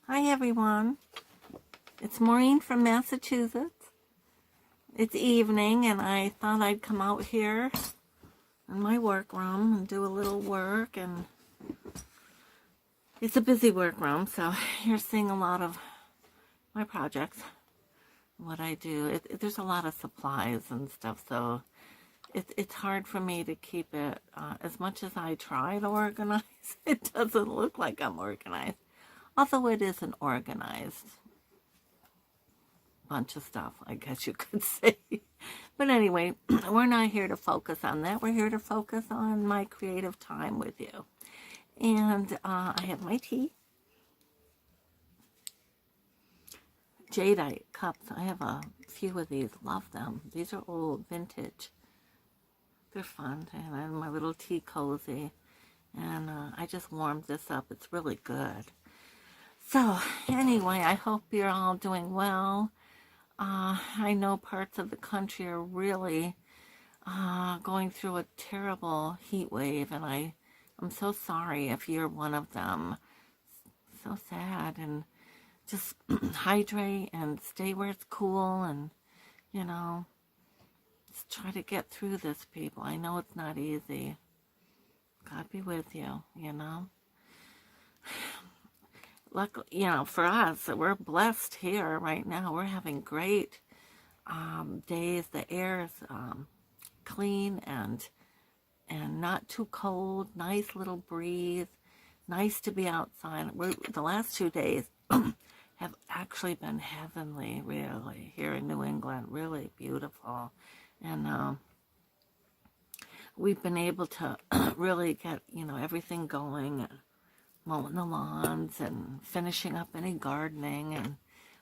Hi everyone, it's Maureen from Massachusetts. It's evening and I thought I'd come out here in my workroom and do a little work, and it's a busy workroom, so you're seeing a lot of my projects, what I do. There's a lot of supplies and stuff, so it's hard for me to keep it, as much as I try to organize, it doesn't look like I'm organized. Although it is an organized bunch of stuff, I guess you could say. But anyway, we're not here to focus on that. We're here to focus on my creative time with you. And I have my tea. Jadeite cups. I have a few of these. Love them. These are old, vintage. They're fun. And I have my little tea cozy. And I just warmed this up. It's really good. So, anyway, I hope you're all doing well. I know parts of the country are really going through a terrible heat wave, and I'm so sorry if you're one of them. So sad, and just hydrate and stay where it's cool, and, just try to get through this, people. I know it's not easy. God be with you, Luckily, for us, we're blessed here right now. We're having great days. The air is clean and not too cold. Nice little breeze. Nice to be outside. The last 2 days have actually been heavenly, really, here in New England. Really beautiful. And we've been able to really get, everything going, mowing the lawns and finishing up any gardening, and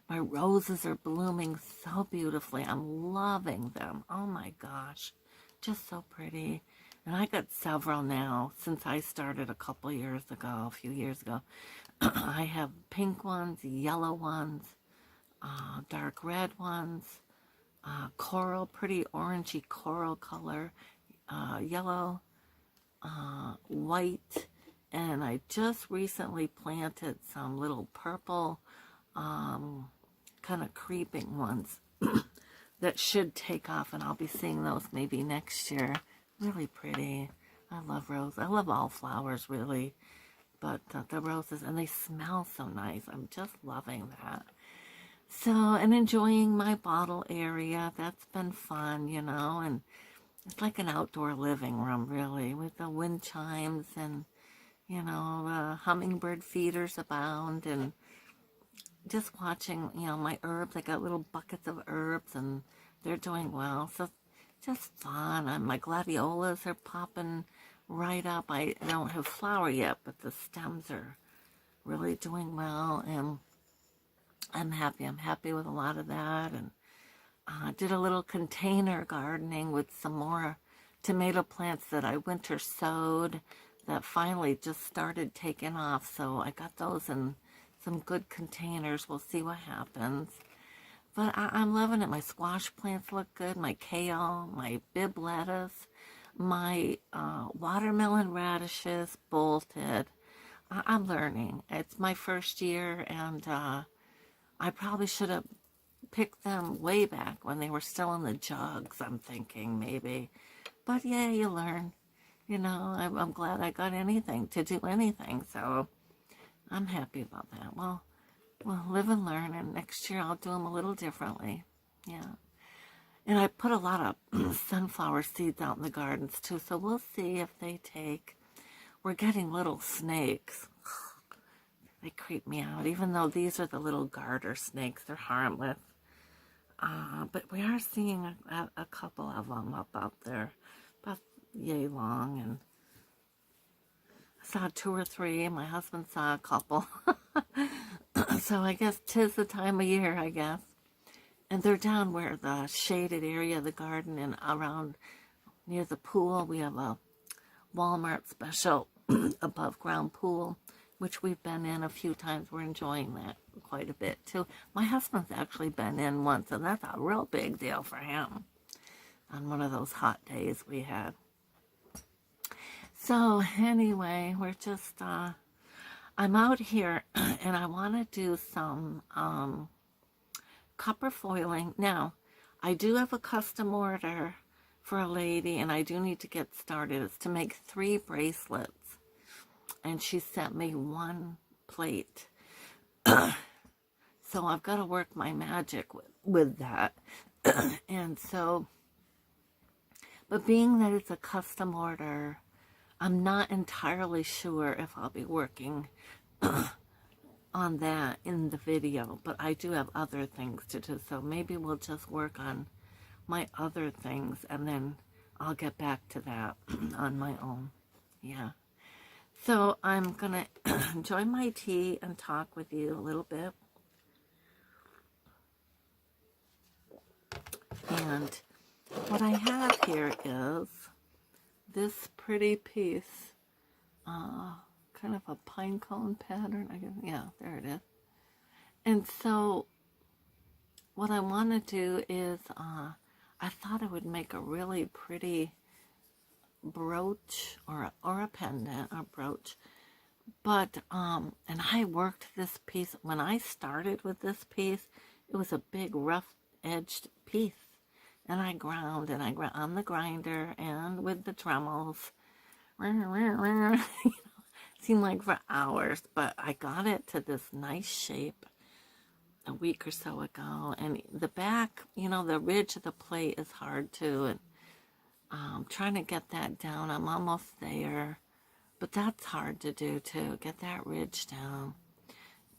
my roses are blooming so beautifully. I'm loving them. Oh my gosh, just so pretty. And I got several now since I started a few years ago. I have pink ones, yellow ones, dark red ones, coral, pretty orangey coral color, yellow, white. And I just recently planted some little purple, kind of creeping ones that should take off, and I'll be seeing those maybe next year. Really pretty. I love roses. I love all flowers, really. But the roses, and they smell so nice. I'm just loving that. So, and enjoying my bottle area. That's been fun, and it's like an outdoor living room, really, with the wind chimes and the hummingbird feeders abound, and just watching, my herbs. I got little buckets of herbs, and they're doing well. So just fun. And my gladiolas are popping right up. I don't have flower yet, but the stems are really doing well, and I'm happy. I'm happy with a lot of that. And did a little container gardening with some more tomato plants that I winter sowed, that finally just started taking off. So I got those in some good containers. We'll see what happens. But I'm loving it. My squash plants look good. My kale, my Bib lettuce, my watermelon radishes bolted. I'm learning. It's my first year, and I probably should have picked them way back when they were still in the jugs, I'm thinking, maybe. But yeah, you learn. I'm glad I got anything to do anything, so I'm happy about that. Well, we'll live and learn, and next year I'll do them a little differently. Yeah. And I put a lot of sunflower seeds out in the gardens, too, so we'll see if they take. We're getting little snakes. They creep me out, even though these are the little garter snakes. They're harmless. But we are seeing a couple of them up out there, about yay long, and I saw 2 or 3, and my husband saw a couple. So I guess 'tis the time of year, I guess. And they're down where the shaded area of the garden, and around near the pool. We have a Walmart special above ground pool, which we've been in a few times. We're enjoying that quite a bit too. My husband's actually been in once, and that's a real big deal for him on one of those hot days we had. So anyway, we're just I'm out here and I want to do some copper foiling. Now, I do have a custom order for a lady, and I do need to get started. It's to make 3 bracelets, and she sent me 1 plate. So I've got to work my magic with that. And so, but being that it's a custom order, I'm not entirely sure if I'll be working on that in the video, but I do have other things to do, so maybe we'll just work on my other things and then I'll get back to that on my own. Yeah. So I'm gonna enjoy my tea and talk with you a little bit. And what I have here is this pretty piece, kind of a pine cone pattern. I guess, yeah, there it is. And so what I want to do is, I thought I would make a really pretty brooch or a pendant or brooch. But, and I worked this piece, when I started with this piece, it was a big rough edged piece. And I ground on the grinder and with the Dremels. Seemed like for hours, but I got it to this nice shape a week or so ago. And the back, you know, the ridge of the plate is hard too. And I'm trying to get that down. I'm almost there. But that's hard to do too, get that ridge down.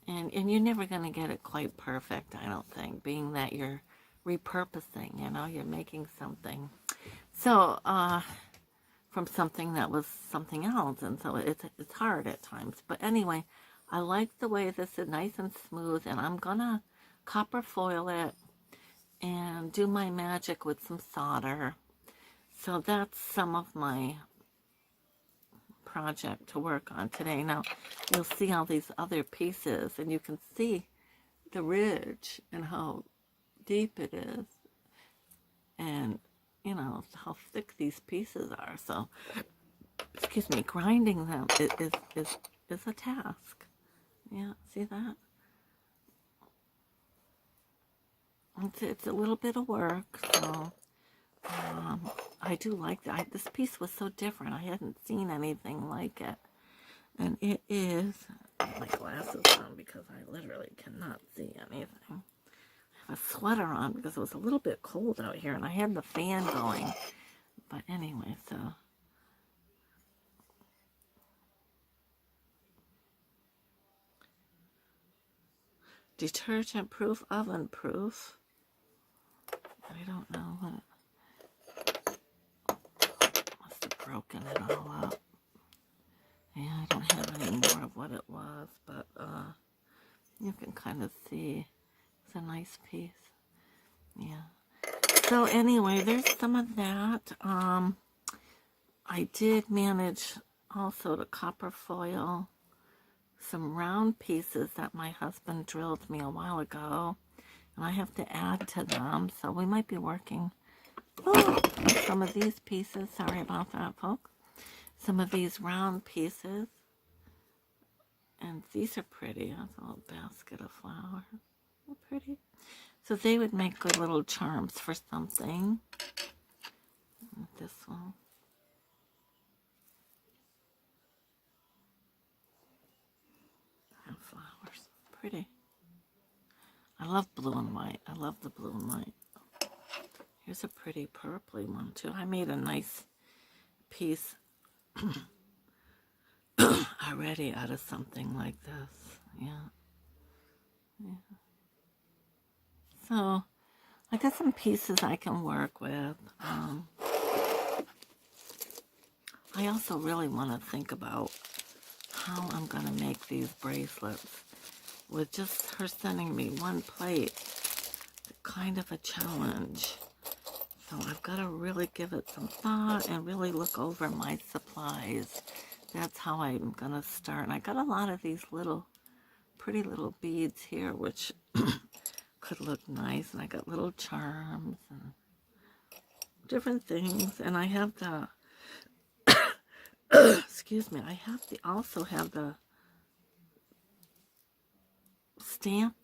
And you're never going to get it quite perfect, I don't think, being that you're repurposing, you know, you're making something. So, from something that was something else, and so it's hard at times. But anyway, I like the way this is nice and smooth, and I'm going to copper foil it and do my magic with some solder. So that's some of my project to work on today. Now, you'll see all these other pieces, and you can see the ridge and how deep it is, and you know how thick these pieces are. So, excuse me, grinding them is a task. Yeah, see that? It's a little bit of work. So, I do like that. This piece was so different. I hadn't seen anything like it. And it is, I have my glasses on because I literally cannot see anything. I have a sweater on because it was a little bit cold out here and I had the fan going. But anyway, so. Detergent proof, oven proof. I don't know what. Must have broken it all up. Yeah, I don't have any more of what it was, but you can kind of see it's a nice piece. Yeah. So anyway, there's some of that. I did manage also to copper foil some round pieces that my husband drilled me a while ago, and I have to add to them. So we might be working some of these pieces. Sorry about that, folks. Some of these round pieces. And these are pretty. That's a little basket of flowers. They're pretty. So they would make good little charms for something. And this one. And flowers. Pretty. I love blue and white. I love the blue and white. Here's a pretty purpley one too. I made a nice piece already out of something like this. Yeah. So I got some pieces I can work with. I also really want to think about how I'm going to make these bracelets. With just her sending me one plate, kind of a challenge. So I've got to really give it some thought and really look over my supplies. That's how I'm going to start. And I got a lot of these little, pretty little beads here, which could look nice. And I got little charms and different things. And I have the, excuse me, I have the, also have the stamp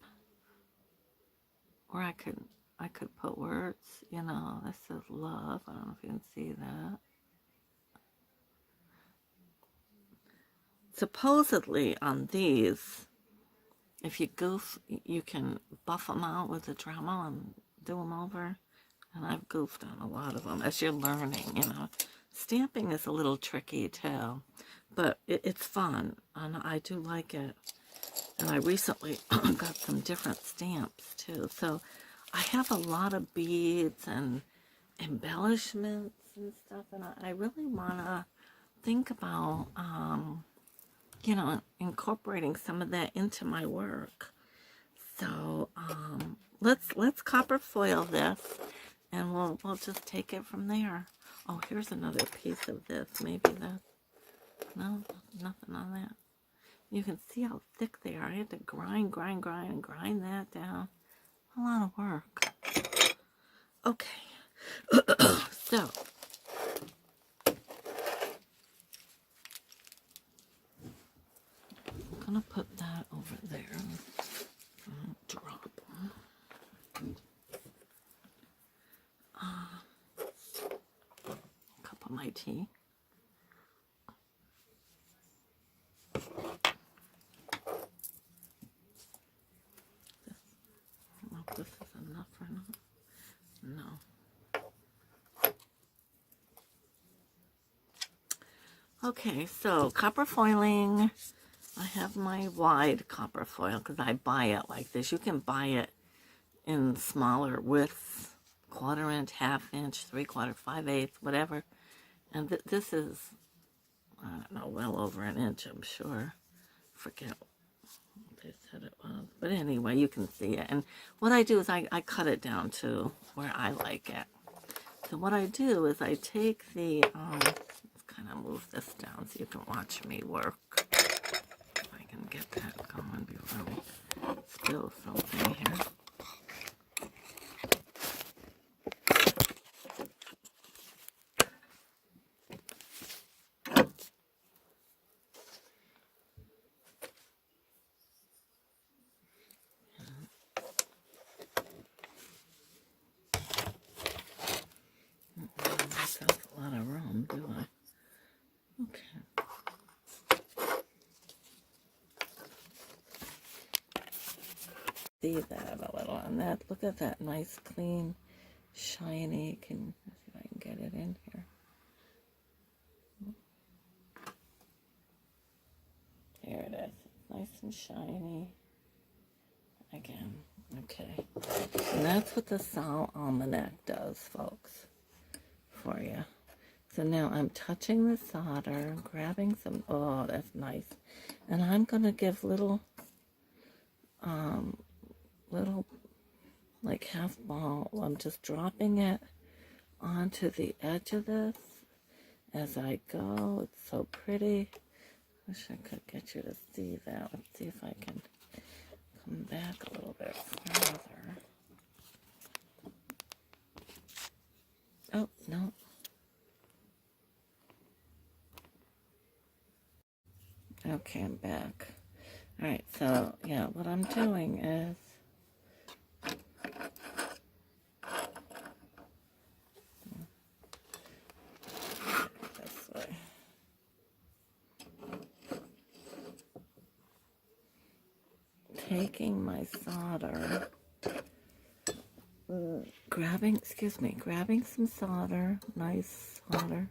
where I could put words, you know. This is love. I don't know if you can see that. Supposedly on these, if you goof, you can buff them out with the Dremel and do them over. And I've goofed on a lot of them as you're learning, you know. Stamping is a little tricky too, but it's fun, and I do like it. And I recently got some different stamps too. So I have a lot of beads and embellishments and stuff, and I really want to think about, you know, incorporating some of that into my work. So let's copper foil this, and we'll just take it from there. Oh, here's another piece of this. Maybe that. No, nothing on that. You can see how thick they are. I had to grind that down. A lot of work. Okay. So. I'm going to put that over there. Drop them. Cup of my tea. This is enough or not? No. Okay, so copper foiling. I have my wide copper foil because I buy it like this. You can buy it in smaller widths, 1/4 inch, 1/2 inch, 3/4, 5/8, whatever. And this is, I don't know, well over an inch, I'm sure. Forget what they said it was. But anyway, you can see it. And what I do is I cut it down to where I like it. So what I do is I take the, let's kind of move this down so you can watch me work. If I can get that going before we spill something here. A lot of room, do I? Okay. See that a little on that. Look at that nice, clean, shiny. Let's see if I can get it in here. There it is. Nice and shiny. Again. Okay. And that's what the Sol Almanac does, folks, for you. So now I'm touching the solder, grabbing some, oh, that's nice. And I'm going to give little like half ball. I'm just dropping it onto the edge of this as I go. It's so pretty. Wish I could get you to see that. Let's see if I can come back a little bit further. Oh, no. Okay, I'm back. All right, so, yeah, what I'm doing is this way. Taking my solder, grabbing some solder, nice solder.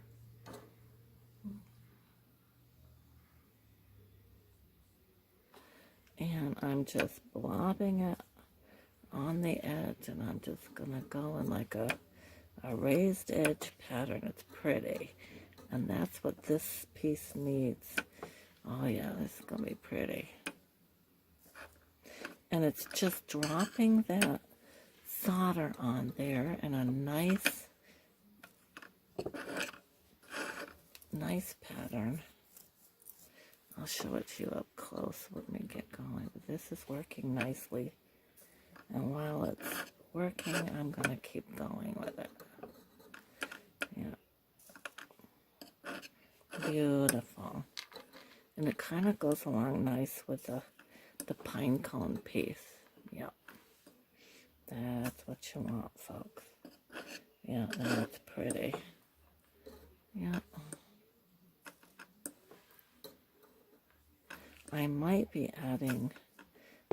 And I'm just blobbing it on the edge, and I'm just gonna go in like a raised edge pattern. It's pretty, and that's what this piece needs. Oh yeah, this is gonna be pretty. And it's just dropping that solder on there in a nice pattern. I'll show it to you up close when we get going. But this is working nicely. And while it's working, I'm going to keep going with it. Yeah. Beautiful. And it kind of goes along nice with the the pine cone piece. Yep. That's what you want, folks. Yeah, that's pretty. Yep. I might be adding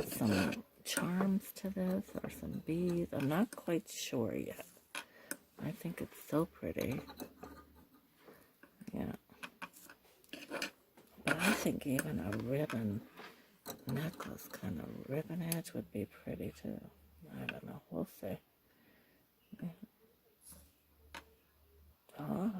some charms to this or some beads. I'm not quite sure yet. I think it's so pretty. Yeah. But I think even a ribbon necklace, kind of ribbon edge, would be pretty too. I don't know. We'll see. Yeah. Oh.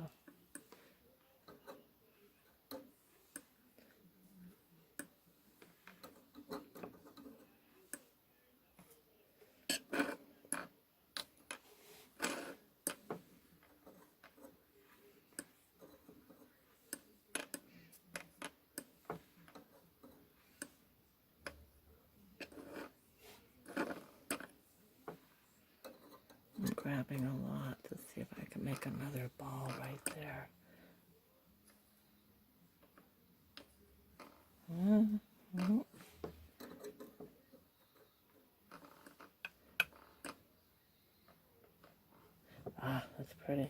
I'm grabbing a lot to see if I can make another ball right there. Mm-hmm. Ah, that's pretty.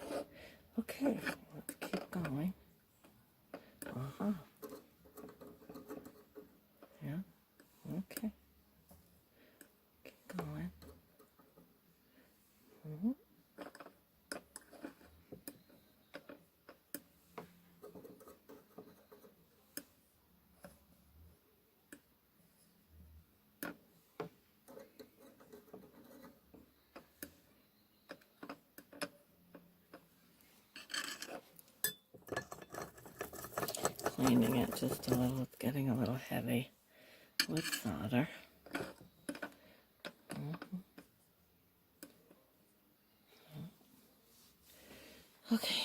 Okay, let's keep going. Uh-huh. Yeah, okay. Keep going. Mm-hmm. Cleaning it just a little. It's getting a little heavy with solder. Mm-hmm. Okay.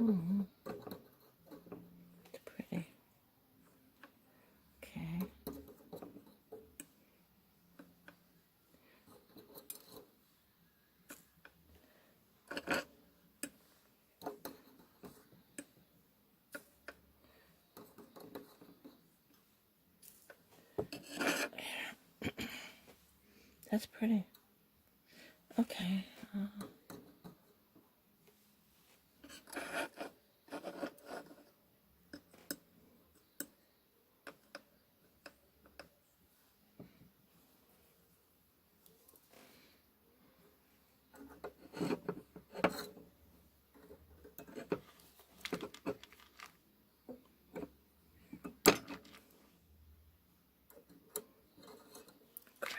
Mm-hmm. It's pretty. Okay. That's pretty. Okay.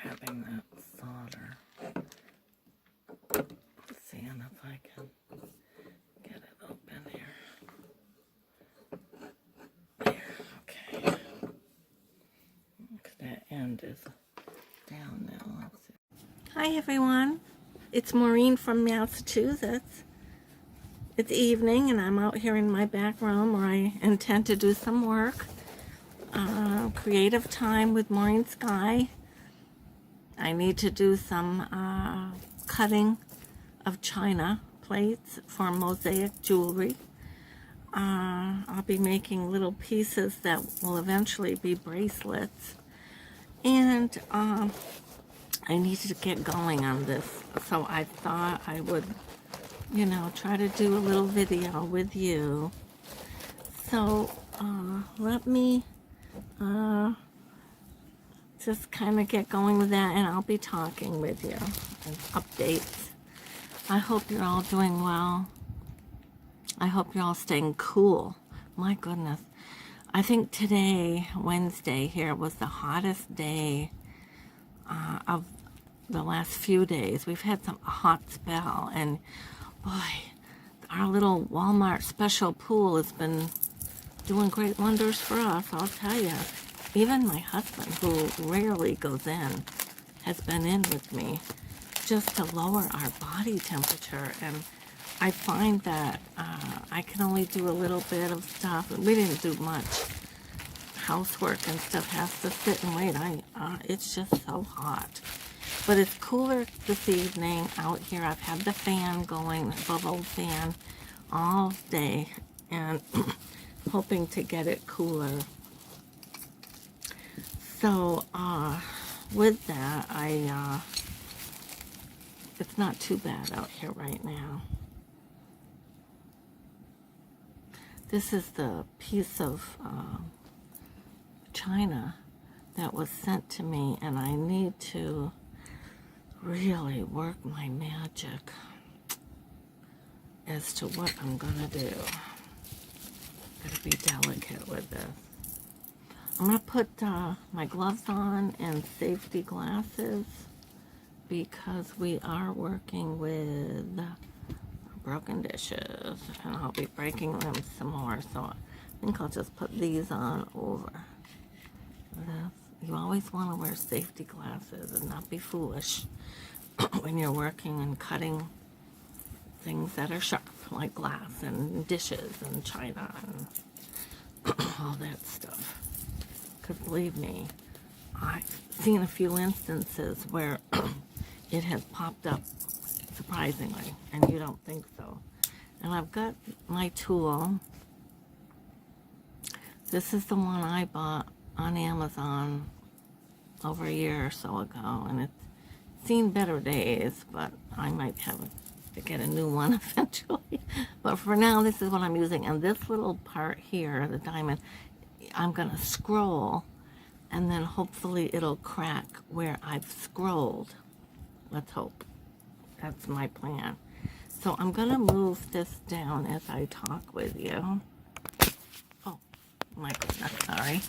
Grabbing that solder. Seeing if I can get it open here. There, okay. That end is down now. Let's see. Hi everyone. It's Maureen from Massachusetts. It's evening and I'm out here in my back room where I intend to do some work. Creative time with Maureen Sky. I need to do some cutting of china plates for Mosaic jewelry. I'll be making little pieces that will eventually be bracelets. And I needed to get going on this, so I thought I would, you know, try to do a little video with you. So let me just kind of get going with that, and I'll be talking with you and updates. I hope you're all doing well. I hope you're all staying cool. My goodness. I think today, Wednesday here, was the hottest day of the last few days. We've had some hot spell, and boy, our little Walmart special pool has been doing great wonders for us, I'll tell you. Even my husband, who rarely goes in, has been in with me just to lower our body temperature. And I find that I can only do a little bit of stuff. We didn't do much. Housework and stuff has to sit and wait. It's just so hot. But it's cooler this evening out here. I've had the fan going, the bubble fan, all day, and hoping to get it cooler. So, with that, it's not too bad out here right now. This is the piece of china that was sent to me, and I need to really work my magic as to what I'm gonna do. Gotta be delicate with this. I'm gonna put my gloves on and safety glasses because we are working with broken dishes, and I'll be breaking them some more, so I think I'll just put these on over this. You always want to wear safety glasses and not be foolish when you're working and cutting things that are sharp, like glass and dishes and china and all that stuff. Because believe me, I've seen a few instances where it has popped up surprisingly, and you don't think so. And I've got my tool. This is the one I bought on Amazon over a year or so ago, and it's seen better days, but I might have to get a new one eventually. But for now, this is what I'm using. And this little part here, the diamond, I'm going to scroll, and then hopefully it'll crack where I've scrolled. Let's hope. That's my plan. So I'm going to move this down as I talk with you. Oh, my goodness, sorry.